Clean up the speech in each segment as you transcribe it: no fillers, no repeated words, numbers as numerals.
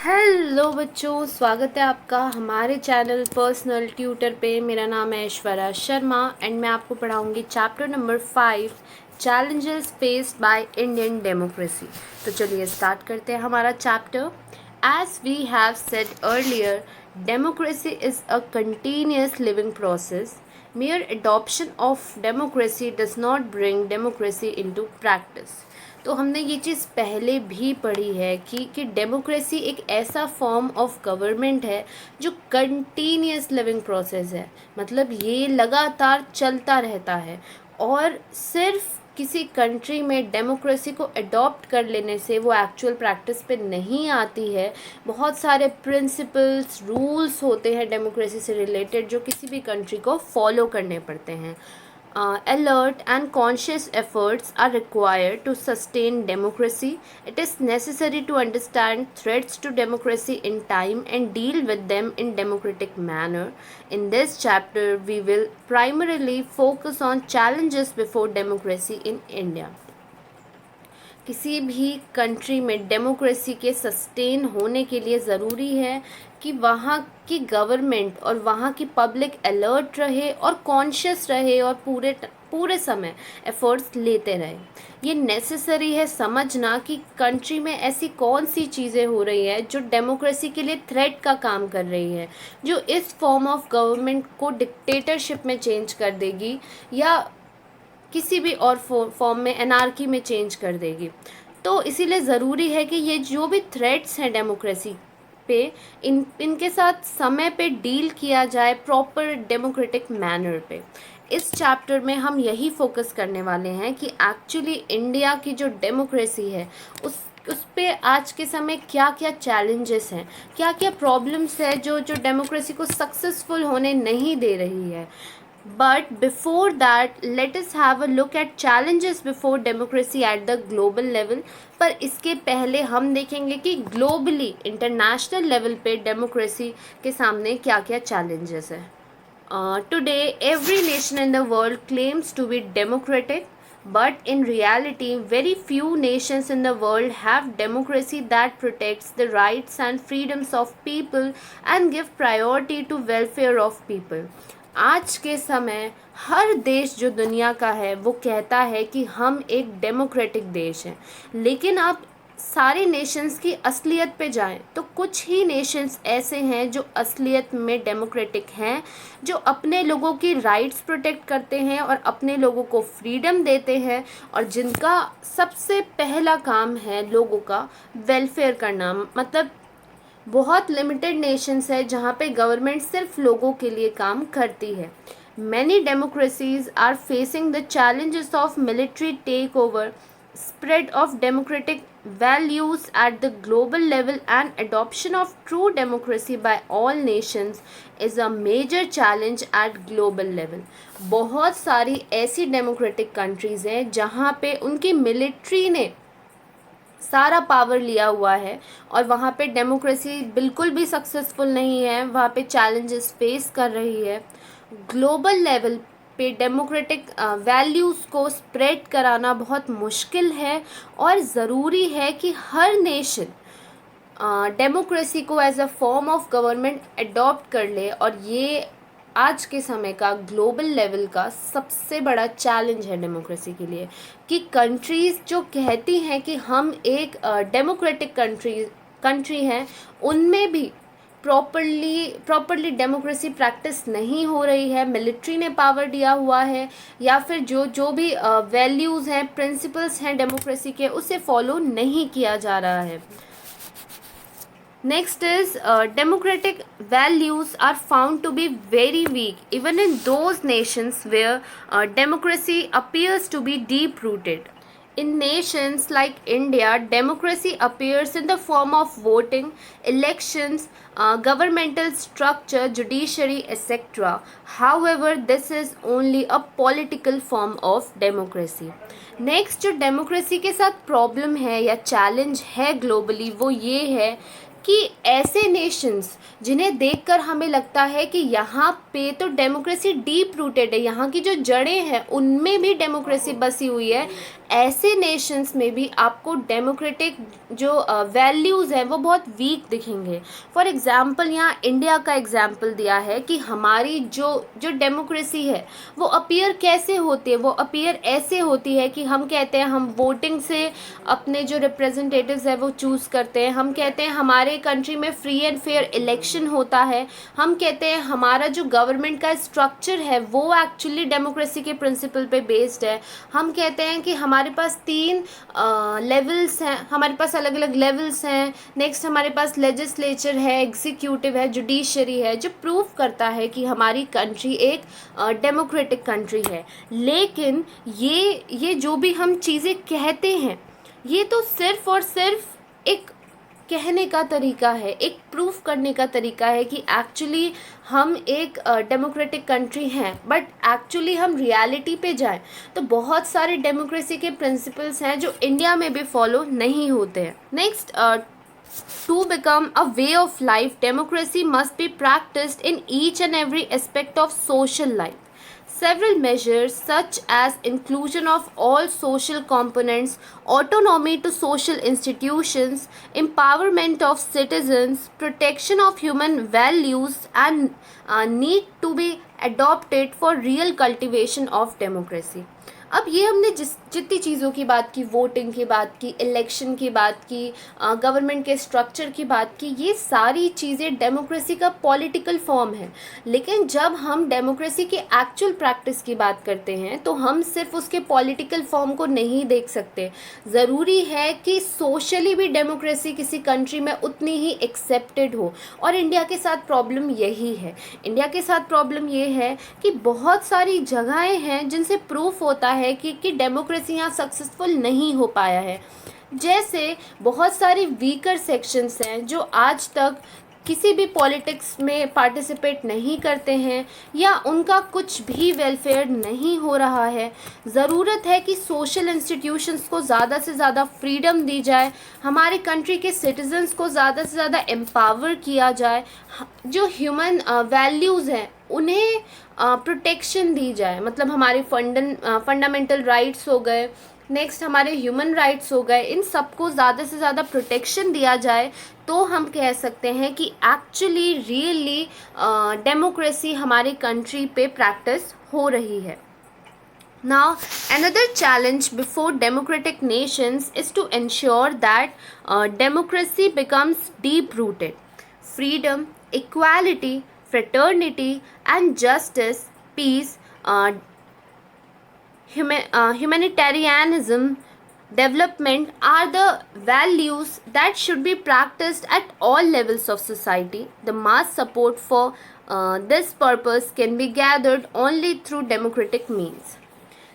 Hello बच्चों, स्वागत है आपका हमारे चैनल पर्सनल ट्यूटर पे। मेरा नाम है ऐश्वर्या शर्मा एंड मैं आपको पढ़ाऊंगी chapter number 5, challenges faced by Indian democracy. तो चलिए स्टार्ट करते हैं हमारा chapter. As we have said earlier, democracy is a continuous living process. Mere adoption of democracy does not bring democracy into practice. तो हमने ये चीज़ पहले भी पढ़ी है कि डेमोक्रेसी एक ऐसा फॉर्म ऑफ गवर्नमेंट है जो कंटिन्यूस लिविंग प्रोसेस है। मतलब ये लगातार चलता रहता है और सिर्फ किसी कंट्री में डेमोक्रेसी को अडॉप्ट कर लेने से वो एक्चुअल प्रैक्टिस पे नहीं आती है। बहुत सारे प्रिंसिपल्स रूल्स होते हैं डेमोक्रेसी से रिलेटेड जो किसी भी कंट्री को फॉलो करने पड़ते हैं। Alert and conscious efforts are required to sustain democracy. It is necessary to understand threats to democracy in time and deal with them in democratic manner. In this chapter, we will primarily focus on challenges before democracy in India. किसी भी country में democracy के sustain होने के लिए ज़रूरी है कि वहाँ की गवर्नमेंट और वहाँ की पब्लिक अलर्ट रहे और कॉन्शियस रहे और पूरे समय एफर्ट्स लेते रहे। ये नेसेसरी है समझना कि कंट्री में ऐसी कौन सी चीज़ें हो रही है जो डेमोक्रेसी के लिए थ्रेट का काम कर रही है, जो इस फॉर्म ऑफ गवर्नमेंट को डिक्टेटरशिप में चेंज कर देगी या किसी भी और फॉर्म में एनार्की में चेंज कर देगी। तो इसीलिए ज़रूरी है कि ये जो भी थ्रेट्स हैं डेमोक्रेसी पे, इनके साथ समय पे डील किया जाए प्रॉपर डेमोक्रेटिक मैनर पे। इस चैप्टर में हम यही फोकस करने वाले हैं कि एक्चुअली इंडिया की जो डेमोक्रेसी है उस पे आज के समय क्या क्या चैलेंजेस हैं, क्या क्या प्रॉब्लम्स है जो डेमोक्रेसी को सक्सेसफुल होने नहीं दे रही है। But before that, let us have a look at challenges before democracy at the global level. पर इसके पहले हम देखेंगे कि ग्लोबली इंटरनेशनल लेवल पे डेमोक्रेसी के सामने क्या क्या चैलेंजेस है। Today every nation in the world claims to be democratic, but in reality very few nations in the world have democracy that protects the rights and freedoms of people and give priority to welfare of people. आज के समय हर देश जो दुनिया का है वो कहता है कि हम एक डेमोक्रेटिक देश हैं, लेकिन आप सारे नेशंस की असलियत पे जाएं तो कुछ ही नेशंस ऐसे हैं जो असलियत में डेमोक्रेटिक हैं, जो अपने लोगों की राइट्स प्रोटेक्ट करते हैं और अपने लोगों को फ्रीडम देते हैं और जिनका सबसे पहला काम है लोगों का वेलफेयर करना। मतलब बहुत लिमिटेड नेशंस है जहाँ पे गवर्नमेंट सिर्फ लोगों के लिए काम करती है। Many democracies are facing the challenges of military take over, spread of democratic values at the global level and adoption of true democracy by all nations is a major challenge at global level. बहुत सारी ऐसी democratic countries हैं जहाँ पे उनकी military ने सारा power लिया हुआ है और वहाँ पे डेमोक्रेसी बिल्कुल भी सक्सेसफुल नहीं है, वहाँ पे चैलेंजेस फेस कर रही है। ग्लोबल लेवल पे डेमोक्रेटिक वैल्यूज़ को स्प्रेड कराना बहुत मुश्किल है और ज़रूरी है कि हर नेशन डेमोक्रेसी को as a form of government adopt कर ले। और ये आज के समय का ग्लोबल लेवल का सबसे बड़ा चैलेंज है डेमोक्रेसी के लिए कि कंट्रीज़ जो कहती हैं कि हम एक डेमोक्रेटिक कंट्री हैं, उनमें भी प्रॉपरली डेमोक्रेसी प्रैक्टिस नहीं हो रही है। मिलिट्री ने पावर दिया हुआ है या फिर जो भी वैल्यूज़ हैं, प्रिंसिपल्स हैं डेमोक्रेसी के, उसे फॉलो नहीं किया जा रहा है। Next is democratic values are found to be very weak even in those nations where democracy appears to be deep rooted. In nations like India, democracy appears in the form of voting, elections, governmental structure, judiciary, etc. However, this is only a political form of democracy. Next जो democracy के साथ problem है या challenge है globally वो ये है कि ऐसे नेशंस जिन्हें देखकर हमें लगता है कि यहाँ पे तो डेमोक्रेसी डीप रूटेड है, यहाँ की जो जड़ें हैं उनमें भी डेमोक्रेसी बसी हुई है, ऐसे नेशंस में भी आपको डेमोक्रेटिक जो वैल्यूज़ हैं वो बहुत वीक दिखेंगे। फॉर एग्ज़ाम्पल यहाँ इंडिया का एग्ज़ाम्पल दिया है कि हमारी जो जो डेमोक्रेसी है वो अपीयर कैसे होती है, वो अपीयर ऐसे होती है कि हम कहते हैं हम वोटिंग से अपने जो रिप्रेजेंटेटिव्स है वो चूज़ करते हैं, हम कहते हैं हमारे कंट्री में फ्री एंड फेयर इलेक्शन होता है, हम कहते हैं हमारा जो गवर्नमेंट का स्ट्रक्चर है वो एक्चुअली डेमोक्रेसी के प्रिंसिपल पे बेस्ड है, हम कहते हैं कि हमारे पास 3 लेवल्स हैं, हमारे पास अलग अलग लेवल्स हैं, नेक्स्ट हमारे पास लेजिस्लेचर है, एग्जीक्यूटिव है, जुडिशरी है, जो प्रूव करता है कि हमारी कंट्री एक डेमोक्रेटिक कंट्री है। लेकिन ये जो भी हम चीज़ें कहते हैं ये तो सिर्फ और सिर्फ एक कहने का तरीका है, एक प्रूफ करने का तरीका है कि एक्चुअली हम एक डेमोक्रेटिक कंट्री हैं। बट एक्चुअली हम रियलिटी पे जाएं तो बहुत सारे डेमोक्रेसी के प्रिंसिपल्स हैं जो इंडिया में भी फॉलो नहीं होते हैं। Next, to become a way of life, democracy must be practiced in each and every aspect of social life. Several measures such as inclusion of all social components, autonomy to social institutions, empowerment of citizens, protection of human values and need to be adopted for real cultivation of democracy. अब ये हमने जितनी चीज़ों की बात की, voting की बात की, इलेक्शन की बात की, गवर्नमेंट के स्ट्रक्चर की बात की, ये सारी चीज़ें डेमोक्रेसी का पॉलिटिकल फॉर्म है। लेकिन जब हम डेमोक्रेसी की एक्चुअल प्रैक्टिस की बात करते हैं तो हम सिर्फ उसके पॉलिटिकल फॉर्म को नहीं देख सकते, ज़रूरी है कि सोशली भी डेमोक्रेसी किसी कंट्री में उतनी ही एक्सेप्टेड हो। और इंडिया के साथ प्रॉब्लम यही है, इंडिया के साथ प्रॉब्लम ये है कि बहुत सारी जगहें हैं जिनसे प्रूफ होता है कि डेमोक्रेसी यहाँ सक्सेसफुल नहीं हो पाया है। जैसे बहुत सारे वीकर सेक्शंस हैं जो आज तक किसी भी पॉलिटिक्स में पार्टिसिपेट नहीं करते हैं या उनका कुछ भी वेलफेयर नहीं हो रहा है। ज़रूरत है कि सोशल इंस्टीट्यूशंस को ज़्यादा से ज़्यादा फ्रीडम दी जाए, हमारे कंट्री के सिटीजन्स को ज़्यादा से ज़्यादा एम्पावर किया जाए, जो ह्यूमन वैल्यूज़ हैं उन्हें प्रोटेक्शन दी जाए, मतलब हमारे फंडामेंटल राइट्स हो गए, नेक्स्ट हमारे ह्यूमन राइट्स हो गए, इन सबको ज़्यादा से ज़्यादा प्रोटेक्शन दिया जाए तो हम कह सकते हैं कि एक्चुअली रियली डेमोक्रेसी हमारी कंट्री पे प्रैक्टिस हो रही है। Now, another challenge before democratic nations is to ensure that democracy becomes deep-rooted. Freedom, equality, fraternity, and justice, peace, humanitarianism, development are the values that should be practiced at all levels of society. The mass support for this purpose can be gathered only through democratic means.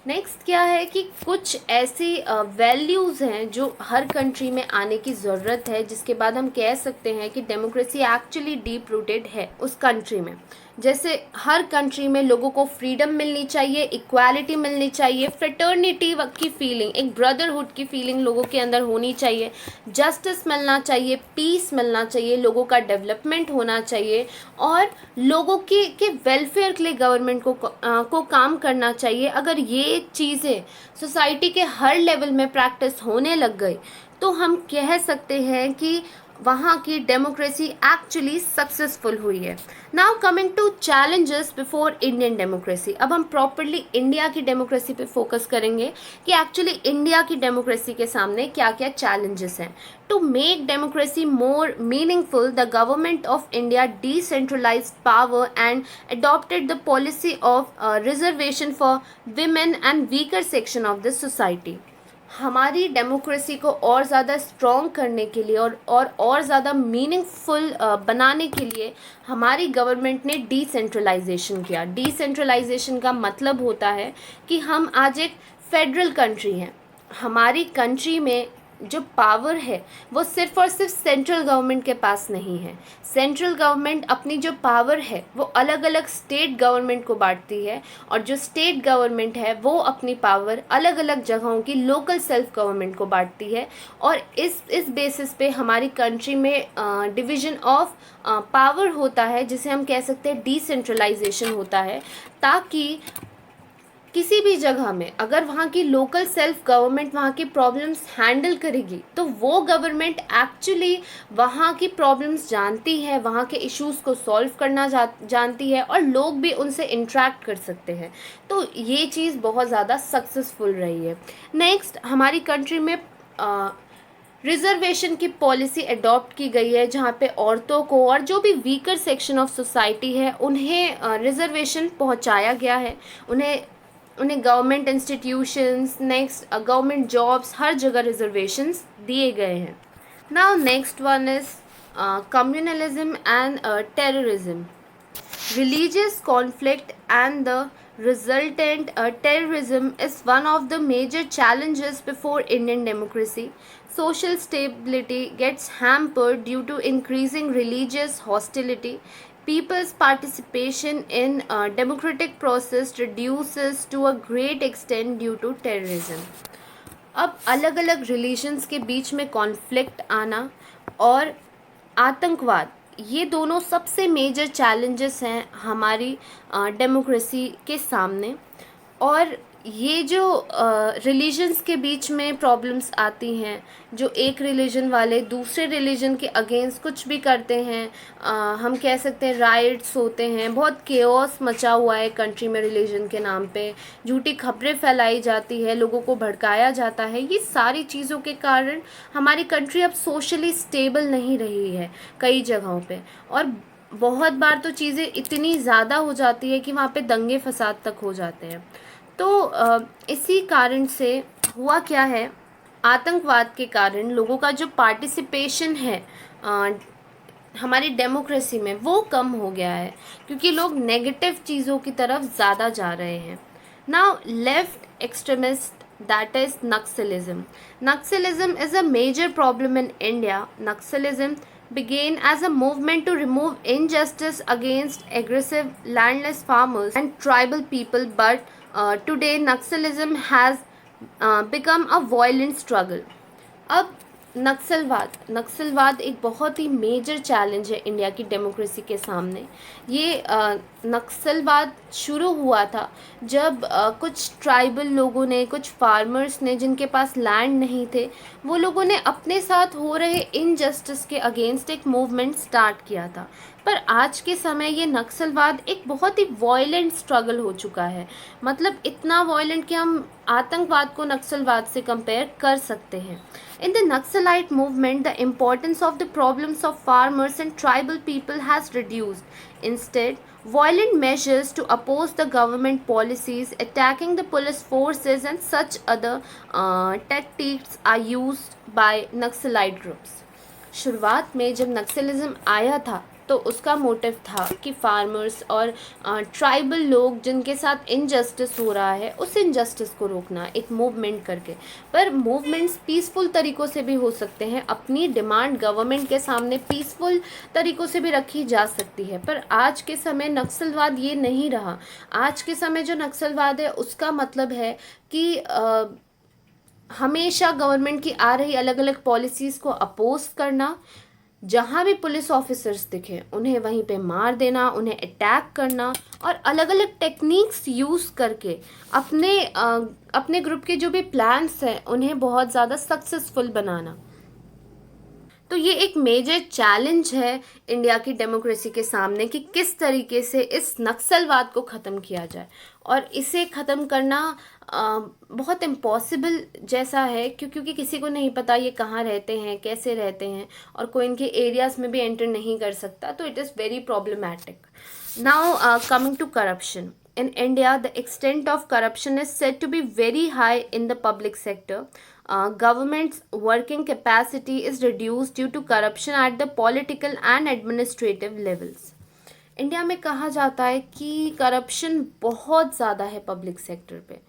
Next क्या है कि कुछ ऐसी values हैं जो हर country में आने की ज़रूरत है, जिसके बाद हम कह सकते हैं कि डेमोक्रेसी एक्चुअली डीप रूटेड है उस कंट्री में। जैसे हर कंट्री में लोगों को फ्रीडम मिलनी चाहिए, इक्वालिटी मिलनी चाहिए, फ्रेटर्निटी की फीलिंग, एक ब्रदरहुड की फीलिंग लोगों के अंदर होनी चाहिए, जस्टिस मिलना चाहिए, पीस मिलना चाहिए, लोगों का डेवलपमेंट होना चाहिए और लोगों के वेलफेयर के लिए गवर्नमेंट को काम करना चाहिए। अगर ये चीज़ें सोसाइटी के हर लेवल में प्रैक्टिस होने लग गई तो हम कह सकते हैं कि वहाँ की डेमोक्रेसी एक्चुअली सक्सेसफुल हुई है। Now coming to challenges before Indian democracy. अब हम प्रॉपरली इंडिया की डेमोक्रेसी पे फोकस करेंगे कि एक्चुअली इंडिया की डेमोक्रेसी के सामने क्या क्या चैलेंजेस हैं। To make democracy more meaningful, the government of India decentralised power and adopted the policy of reservation for women and weaker section of the society. हमारी डेमोक्रेसी को और ज़्यादा स्ट्रॉन्ग करने के लिए और ज़्यादा मीनिंगफुल बनाने के लिए हमारी गवर्नमेंट ने डिसेंट्रलाइजेशन किया। डिसेंट्रलाइजेशन का मतलब होता है कि हम आज एक फेडरल कंट्री हैं, हमारी कंट्री में जो पावर है वो सिर्फ और सिर्फ सेंट्रल गवर्नमेंट के पास नहीं है। सेंट्रल गवर्नमेंट अपनी जो पावर है वो अलग अलग स्टेट गवर्नमेंट को बांटती है, और जो स्टेट गवर्नमेंट है वो अपनी पावर अलग अलग जगहों की लोकल सेल्फ गवर्नमेंट को बांटती है। और इस बेसिस पे हमारी कंट्री में डिवीज़न ऑफ पावर होता है, जिसे हम कह सकते हैं डिसेंट्रलाइजेशन होता है, ताकि किसी भी जगह में अगर वहाँ की लोकल सेल्फ गवर्नमेंट वहाँ की प्रॉब्लम्स हैंडल करेगी तो वो गवर्नमेंट एक्चुअली वहाँ की प्रॉब्लम्स जानती है, वहाँ के इश्यूज़ को सॉल्व करना जानती है, और लोग भी उनसे इंटरेक्ट कर सकते हैं। तो ये चीज़ बहुत ज़्यादा सक्सेसफुल रही है। नेक्स्ट, हमारी कंट्री में रिजर्वेशन की पॉलिसी अडॉप्ट की गई है, जहाँ पे औरतों को और जो भी वीकर सेक्शन ऑफ सोसाइटी है उन्हें रिजर्वेशन पहुँचाया गया है। उन्हें government institutions, next government jobs, हर जगह रिजर्वेशंस दिए गए हैं। Now next one is communalism and terrorism. Religious conflict and the resultant terrorism is one of the major challenges before Indian democracy. Social stability gets hampered due to increasing religious hostility. People's participation in democratic process reduces to a great extent due to terrorism. अब अलग अलग religions के बीच में conflict आना और आतंकवाद, ये दोनों सबसे मेजर चैलेंजेस हैं हमारी डेमोक्रेसी के सामने। और ये जो रिलीजन्स के बीच में प्रॉब्लम्स आती हैं, जो एक रिलीजन वाले दूसरे रिलीजन के अगेंस्ट कुछ भी करते हैं, हम कह सकते हैं राइट्स होते हैं, बहुत केओस मचा हुआ है कंट्री में रिलीजन के नाम पे, झूठी खबरें फैलाई जाती है, लोगों को भड़काया जाता है। ये सारी चीज़ों के कारण हमारी कंट्री अब सोशली स्टेबल नहीं रही है कई जगहों पे, और बहुत बार तो चीज़ें इतनी ज़्यादा हो जाती है कि वहाँ पे दंगे फसाद तक हो जाते हैं। तो इसी कारण से हुआ क्या है, आतंकवाद के कारण लोगों का जो पार्टिसिपेशन है हमारी डेमोक्रेसी में वो कम हो गया है, क्योंकि लोग नेगेटिव चीज़ों की तरफ ज़्यादा जा रहे हैं। Now left extremist, that is Naxalism. Naxalism is a major problem in India. Naxalism began as a movement to remove injustice against aggressive landless farmers and tribal people, but today Naxalism has become a violent struggle. अब नक्सलवाद एक बहुत ही major challenge है India की democracy के सामने। ये नक्सलवाद शुरू हुआ था जब कुछ ट्राइबल लोगों ने, कुछ फार्मर्स ने जिनके पास लैंड नहीं थे, वो लोगों ने अपने साथ हो रहे इनजस्टिस के अगेंस्ट एक मूवमेंट स्टार्ट किया था। पर आज के समय ये नक्सलवाद एक बहुत ही वॉयलेंट स्ट्रगल हो चुका है, मतलब इतना वॉयलेंट कि हम आतंकवाद को नक्सलवाद से कंपेयर कर सकते हैं। In the Naxalite movement, the importance of the problems of farmers and tribal people has reduced. Instead, violent measures to oppose the government policies, attacking the police forces and such other tactics are used by Naxalite groups. शुरुआत में जब नक्सलिज्म आया था तो उसका motive था कि farmers और ट्राइबल लोग जिनके साथ इनजस्टिस हो रहा है उस इनजस्टिस को रोकना, एक मूवमेंट करके। पर मूवमेंट्स पीसफुल तरीक़ों से भी हो सकते हैं, अपनी डिमांड गवर्नमेंट के सामने पीसफुल तरीक़ों से भी रखी जा सकती है। पर आज के समय नक्सलवाद ये नहीं रहा। आज के समय जो नक्सलवाद है उसका मतलब है कि हमेशा गवर्नमेंट की आ रही अलग अलग पॉलिसीज़ को अपोज करना, जहाँ भी पुलिस ऑफिसर्स दिखे उन्हें वहीं पे मार देना, उन्हें अटैक करना, और अलग अलग टेक्निक्स यूज़ करके अपने ग्रुप के जो भी प्लान्स हैं उन्हें बहुत ज़्यादा सक्सेसफुल बनाना। तो ये एक मेजर चैलेंज है इंडिया की डेमोक्रेसी के सामने कि किस तरीके से इस नक्सलवाद को ख़त्म किया जाए। और इसे ख़त्म करना बहुत इम्पॉसिबल जैसा है, क्योंकि किसी को नहीं पता ये कहाँ रहते हैं, कैसे रहते हैं, और कोई इनके एरियाज़ में भी एंटर नहीं कर सकता। तो it is very problematic. Now coming to corruption in India, the extent of corruption is said to be very high in the public sector. Government's working capacity is reduced due to corruption at the political and administrative levels. India में कहा जाता है कि corruption बहुत ज़्यादा है public sector पे।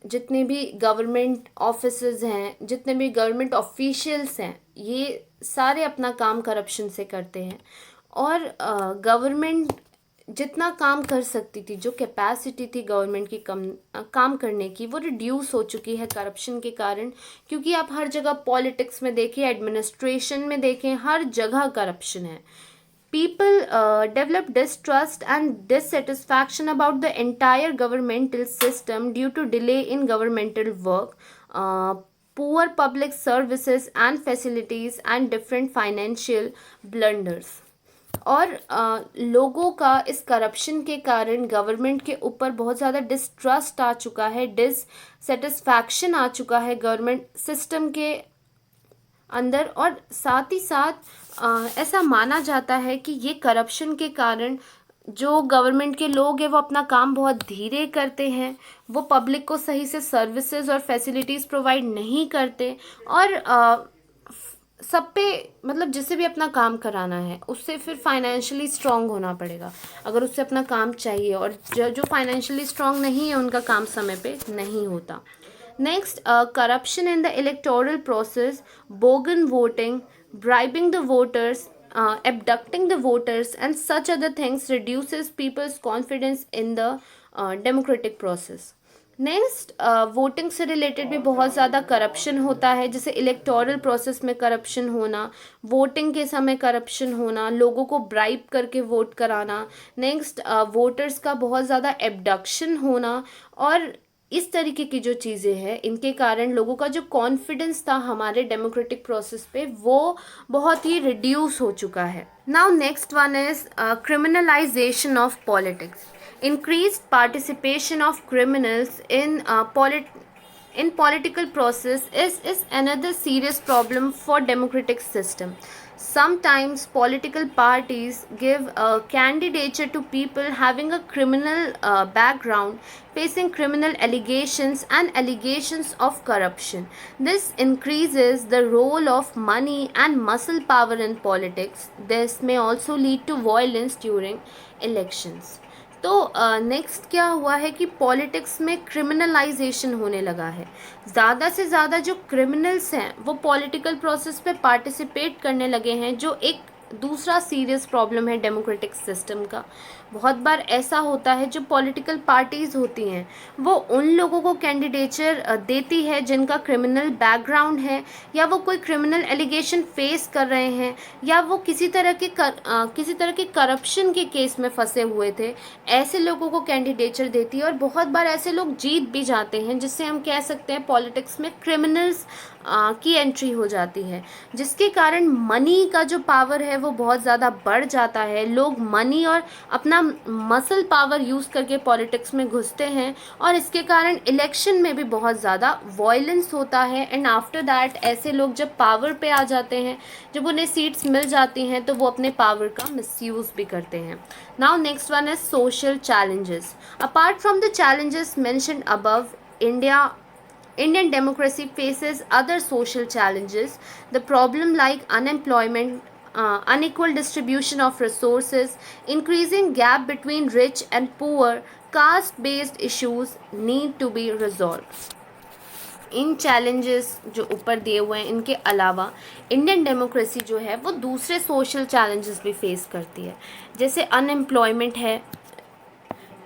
जितने भी गवर्नमेंट ऑफिसेज हैं, जितने भी गवर्नमेंट ऑफिशियल्स हैं, ये सारे अपना काम करप्शन से करते हैं। और गवर्नमेंट जितना काम कर सकती थी, जो कैपेसिटी थी गवर्नमेंट की काम करने की, वो रिड्यूस हो चुकी है करप्शन के कारण। क्योंकि आप हर जगह पॉलिटिक्स में देखें, एडमिनिस्ट्रेशन में देखें, हर जगह करप्शन है। People develop distrust and dissatisfaction about the entire governmental system due to delay in governmental work, poor public services and facilities, and different financial blunders. और लोगों का इस करप्शन के कारण गवर्नमेंट के ऊपर बहुत ज़्यादा डिस्ट्रस्ट आ चुका है, डिससेटिस्फैक्शन आ चुका है गवर्नमेंट सिस्टम के अंदर। और साथ ही साथ ऐसा माना जाता है कि ये करप्शन के कारण जो गवर्नमेंट के लोग हैं वो अपना काम बहुत धीरे करते हैं, वो पब्लिक को सही से सर्विसेज और फैसिलिटीज़ प्रोवाइड नहीं करते। और सब पे मतलब जिसे भी अपना काम कराना है उससे फिर फाइनेंशियली स्ट्रांग होना पड़ेगा अगर उससे अपना काम चाहिए, और जो फाइनेंशियली स्ट्रांग नहीं है उनका काम समय पे नहीं होता। Next, corruption in the electoral process, bogan voting, bribing the voters, abducting the voters, and such other things reduces people's confidence in the democratic process. Next, voting से रिलेटेड भी बहुत ज़्यादा करप्शन होता है, जैसे इलेक्टोरल प्रोसेस में corruption होना, voting के समय करप्शन होना, लोगों को ब्राइब करके वोट कराना। नेक्स्ट, वोटर्स का बहुत ज़्यादा एब्डक्शन होना। और इस तरीके की जो चीज़ें हैं इनके कारण लोगों का जो कॉन्फिडेंस था हमारे डेमोक्रेटिक प्रोसेस पे वो बहुत ही रिड्यूस हो चुका है। Now next one is criminalisation of politics. Increased participation of criminals in political process is another serious problem for democratic system. Sometimes political parties give a candidature to people having a criminal background, facing criminal allegations and allegations of corruption. This increases the role of money and muscle power in politics. This may also lead to violence during elections. तो next क्या हुआ है कि politics में criminalisation होने लगा है। ज़्यादा से ज़्यादा जो क्रिमिनल्स हैं वो पॉलिटिकल प्रोसेस पे पार्टिसिपेट करने लगे हैं, जो एक दूसरा सीरियस प्रॉब्लम है डेमोक्रेटिक सिस्टम का। बहुत बार ऐसा होता है जो पॉलिटिकल पार्टीज़ होती हैं वो उन लोगों को कैंडिडेचर देती है जिनका क्रिमिनल बैकग्राउंड है, या वो कोई क्रिमिनल एलिगेशन फेस कर रहे हैं, या वो किसी तरह के करप्शन के केस में फंसे हुए थे। ऐसे लोगों को कैंडिडेचर देती है और बहुत बार ऐसे लोग जीत भी जाते हैं, जिससे हम कह सकते हैं पॉलिटिक्स में क्रिमिनल्स की एंट्री हो जाती है, जिसके कारण मनी का जो पावर है वो बहुत ज़्यादा बढ़ जाता है। लोग मनी और अपना मसल पावर यूज़ करके पॉलिटिक्स में घुसते हैं और इसके कारण इलेक्शन में भी बहुत ज़्यादा वायलेंस होता है। एंड आफ्टर दैट ऐसे लोग जब पावर पे आ जाते हैं, जब उन्हें सीट्स मिल जाती हैं, तो वो अपने पावर का मिसयूज़ भी करते हैं। Now next one is social challenges. Apart from the challenges mentioned above, Indian democracy faces other social challenges. The problem like unemployment, unequal distribution of resources, increasing gap between rich and poor, caste-based issues need to be resolved. In challenges जो ऊपर दिए हुए हैं इनके अलावा Indian democracy जो है वो दूसरे सोशल चैलेंजेस भी फेस करती है, जैसे अनएम्प्लॉयमेंट है,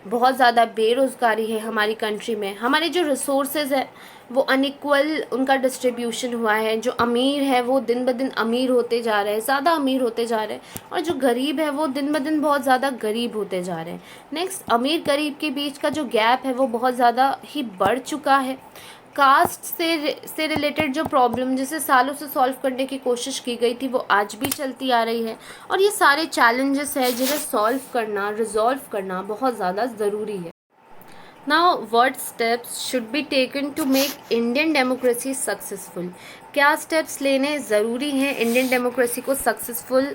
बहुत ज़्यादा बेरोज़गारी है हमारी कंट्री में, हमारे जो रिसोर्सेज है वो अनइक्वल उनका डिस्ट्रीब्यूशन हुआ है। जो अमीर है वो दिन ब दिन अमीर होते जा रहे हैं, ज़्यादा अमीर होते जा रहे हैं, और जो गरीब है वो दिन ब दिन बहुत ज़्यादा गरीब होते जा रहे हैं। नेक्स्ट, अमीर गरीब के बीच का जो गैप है वो बहुत ज़्यादा ही बढ़ चुका है। कास्ट से रिलेटेड जो प्रॉब्लम जिसे सालों से सॉल्व करने की कोशिश की गई थी वो आज भी चलती आ रही है, और ये सारे चैलेंजेस हैं जिन्हें सॉल्व करना, रिजॉल्व करना बहुत ज़्यादा ज़रूरी है। Now what steps should be taken to make Indian democracy successful. क्या स्टेप्स लेने ज़रूरी हैं इंडियन डेमोक्रेसी को सक्सेसफुल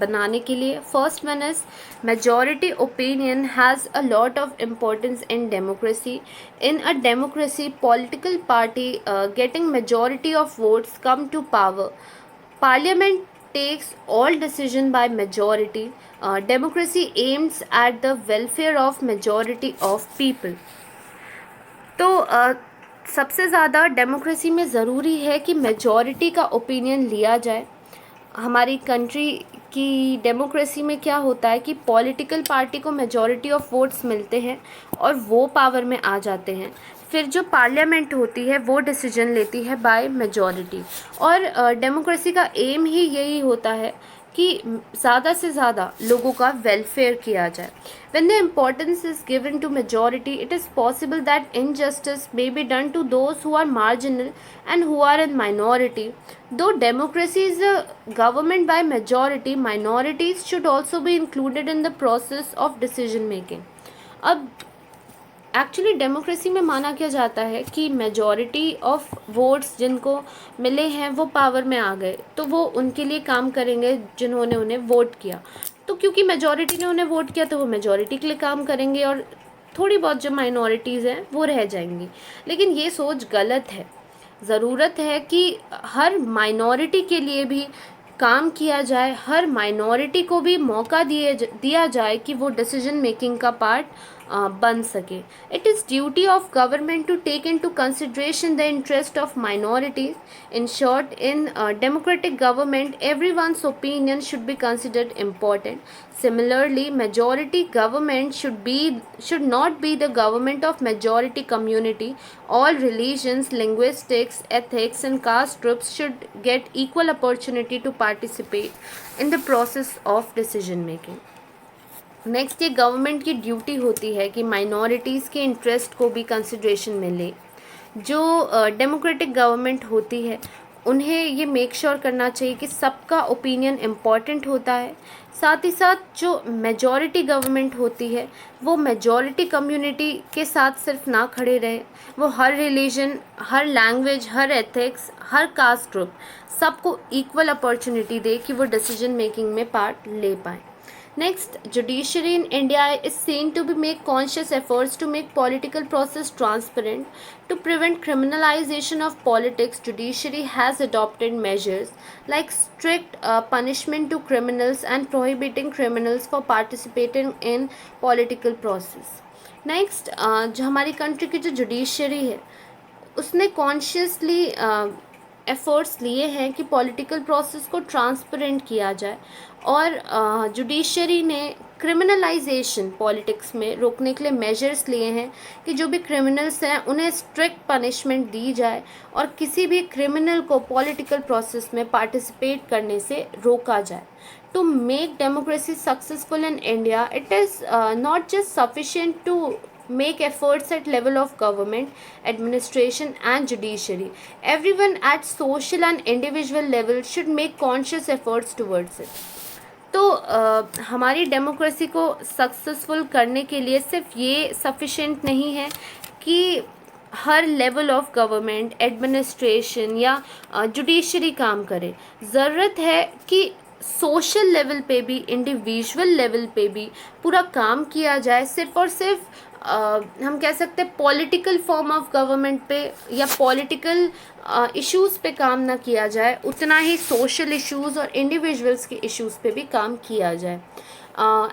बनाने के लिए। First one is majority opinion has a lot of importance in democracy. In a democracy political party getting majority of votes come to power. Parliament takes all decision by majority. Democracy aims at the welfare of majority of people. तो सबसे ज़्यादा democracy में ज़रूरी है कि majority का opinion लिया जाए। हमारी कंट्री की डेमोक्रेसी में क्या होता है कि पॉलिटिकल पार्टी को मेजॉरिटी ऑफ वोट्स मिलते हैं और वो पावर में आ जाते हैं। फिर जो पार्लियामेंट होती है वो डिसीजन लेती है बाय मेजॉरिटी। और डेमोक्रेसी का एम ही यही होता है कि ज़्यादा से ज़्यादा लोगों का वेलफेयर किया जाए। When the importance is given to majority, it is possible that injustice may be done to those who are marginal and who are in minority. Though democracy is a government by majority, minorities should also be included in the process of decision making. अब actually democracy में माना क्या जाता है कि majority of votes जिनको मिले हैं वो पावर में आ गए, तो वो उनके लिए काम करेंगे जिन्होंने उन्हें वोट किया। तो क्योंकि मेजॉरिटी ने उन्हें वोट किया तो वो मेजॉरिटी के लिए काम करेंगे और थोड़ी बहुत जो माइनॉरिटीज़ हैं वो रह जाएंगी। लेकिन ये सोच गलत है। ज़रूरत है कि हर माइनॉरिटी के लिए भी काम किया जाए, हर माइनॉरिटी को भी मौका दिया जाए कि वो डिसीजन मेकिंग का पार्ट बन सके। It is duty of government to take into consideration the interest of minorities. In short, in democratic government every one's opinion should be considered important. Similarly, majority government should not be the government of majority community. All religions, linguistics, ethics, and caste groups should get equal opportunity to participate in the process of decision making. Next, ये government की duty होती है कि minorities के interest को भी consideration में ले। जो डेमोक्रेटिक गवर्नमेंट होती है उन्हें ये मेक श्योर करना चाहिए कि सबका ओपिनियन इम्पॉर्टेंट होता है। साथ ही साथ जो मेजॉरिटी गवर्नमेंट होती है वो मेजॉरिटी कम्युनिटी के साथ सिर्फ ना खड़े रहे, वो हर रिलीजन, हर लैंग्वेज, हर एथिक्स, हर कास्ट ग्रुप सबको इक्वल अपॉर्चुनिटी दे कि वो डिसीजन मेकिंग में पार्ट ले पाएँ। Next, judiciary in India is seen to be make conscious efforts to make political process transparent. To prevent criminalization of politics, judiciary has adopted measures like strict punishment to criminals and prohibiting criminals for participating in political process. Next, जो हमारी country की जो judiciary है उसने consciously efforts लिए हैं कि political process को ट्रांसपेरेंट किया जाए और जुडिशरी ने क्रिमिनलाइजेशन पॉलिटिक्स में रोकने के लिए मेजर्स लिए हैं कि जो भी क्रिमिनल्स हैं उन्हें स्ट्रिक्ट पनिशमेंट दी जाए और किसी भी क्रिमिनल को पॉलिटिकल प्रोसेस में पार्टिसिपेट करने से रोका जाए। To make democracy successful in India, it is not just sufficient to make efforts at level of government, administration and judiciary. Everyone at social and individual level should make conscious efforts towards it. तो हमारी democracy को successful करने के लिए सिर्फ ये sufficient नहीं है कि हर लेवल ऑफ गवर्नमेंट, एडमिनिस्ट्रेशन या जुडिशरी काम करे। ज़रूरत है कि सोशल लेवल पे भी, इंडिविजुअल लेवल पे भी पूरा काम किया जाए। सिर्फ और सिर्फ हम कह सकते हैं पॉलिटिकल फॉर्म ऑफ गवर्नमेंट पे या पॉलिटिकल इश्यूज़ पे काम ना किया जाए, उतना ही सोशल इश्यूज़ और इंडिविजुअल्स के इश्यूज़ पे भी काम किया जाए।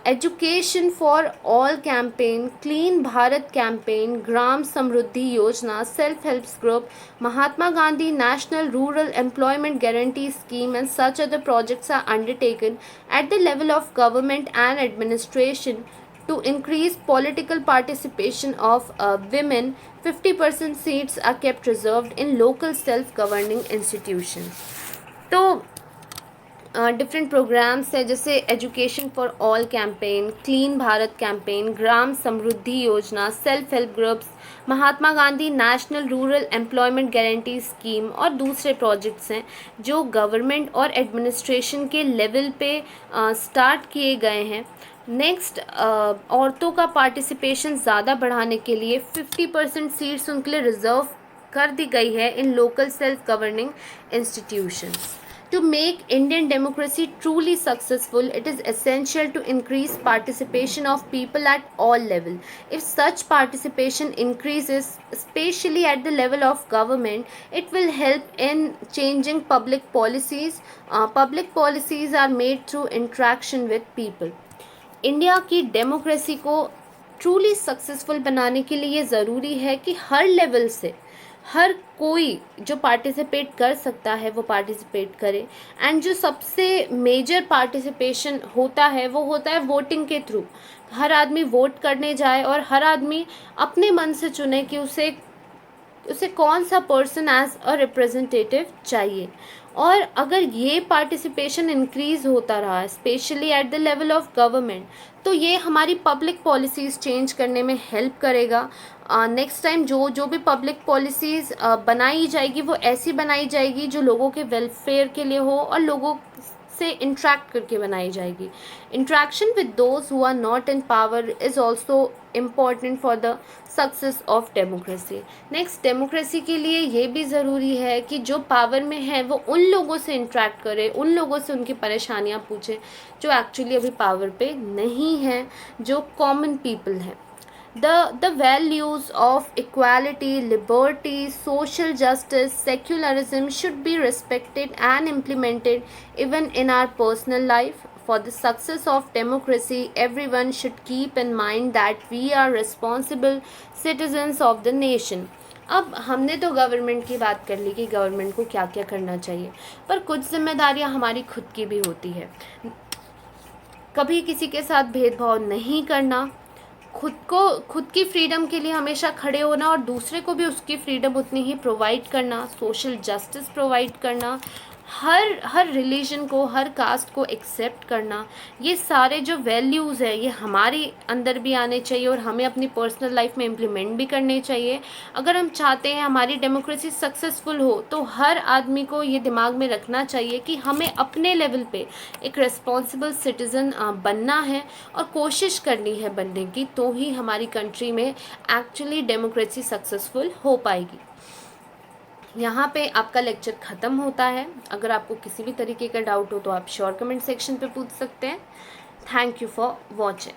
Education for all campaign, clean Bharat campaign, Gram Samriddhi Yojana, self help group, Mahatma Gandhi national rural employment guarantee scheme and such other projects are undertaken at the level of government and administration to increase political participation of women. 50% seats are kept reserved in local self-governing institutions. तो different programmes है जैसे education for all campaign, clean Bharat campaign, Gram Samriddhi Yojana, self help groups, Mahatma Gandhi national rural employment guarantee scheme और दूसरे projects हैं जो government और administration के level पे स्टार्ट किए गए हैं। नेक्स्ट, औरतों का पार्टिसिपेशन ज़्यादा बढ़ाने के लिए 50% सीट्स उनके लिए रिजर्व कर दी गई है इन local self governing institutions. To make Indian democracy truly successful, it is essential to increase participation of people at all levels. If such participation increases, especially at the level of government, it will help in changing public policies. Public policies are made through interaction with people. India की democracy को truly successful बनाने के लिए ये ज़रूरी है कि हर level से, हर कोई जो पार्टिसिपेट कर सकता है वो पार्टिसिपेट करे। एंड जो सबसे मेजर पार्टिसिपेशन होता है वो होता है वोटिंग के थ्रू। हर आदमी वोट करने जाए और हर आदमी अपने मन से चुने कि उसे उसे कौन सा पर्सन एज अ रिप्रेजेंटेटिव चाहिए। और अगर ये पार्टिसिपेशन इंक्रीज़ होता रहा specially at the level of government, तो ये हमारी पब्लिक पॉलिसीज़ चेंज करने में हेल्प करेगा। नेक्स्ट टाइम जो जो भी पब्लिक पॉलिसीज़ बनाई जाएगी वो ऐसी बनाई जाएगी जो लोगों के वेलफेयर के लिए हो और लोगों से इंट्रैक्ट करके बनाई जाएगी। Interaction with those who are not in power is also important for the success of democracy. Next, democracy के लिए ये भी ज़रूरी है कि जो पावर में है वो उन लोगों से इंट्रैक्ट करे, उन लोगों से उनकी परेशानियाँ पूछे जो एक्चुअली अभी पावर पे नहीं हैं, जो कॉमन पीपल हैं। The values of equality, liberty, social justice, secularism should be respected and implemented even in our personal life. For the success of democracy, everyone should keep in mind that we are responsible citizens of the nation. अब हमने तो government की बात कर ली कि government को क्या क्या करना चाहिए, पर कुछ जिम्मेदारियां हमारी खुद की भी होती है। कभी किसी के साथ भेदभाव नहीं करना, खुद की फ्रीडम के लिए हमेशा खड़े होना और दूसरे को भी उसकी फ्रीडम उतनी ही प्रोवाइड करना, सोशल जस्टिस प्रोवाइड करना, हर रिलीजन को, हर कास्ट को एक्सेप्ट करना, ये सारे जो वैल्यूज़ हैं ये हमारे अंदर भी आने चाहिए और हमें अपनी पर्सनल लाइफ में इम्प्लीमेंट भी करने चाहिए। अगर हम चाहते हैं हमारी डेमोक्रेसी सक्सेसफुल हो तो हर आदमी को ये दिमाग में रखना चाहिए कि हमें अपने लेवल पे एक रिस्पॉन्सिबल सिटीज़न बनना है और कोशिश करनी है बनने की, तो ही हमारी कंट्री में एक्चुअली डेमोक्रेसी सक्सेसफुल हो पाएगी। यहाँ पे आपका लेक्चर ख़त्म होता है। अगर आपको किसी भी तरीके का डाउट हो तो आप श्योर कमेंट सेक्शन पे पूछ सकते हैं। Thank you for watching.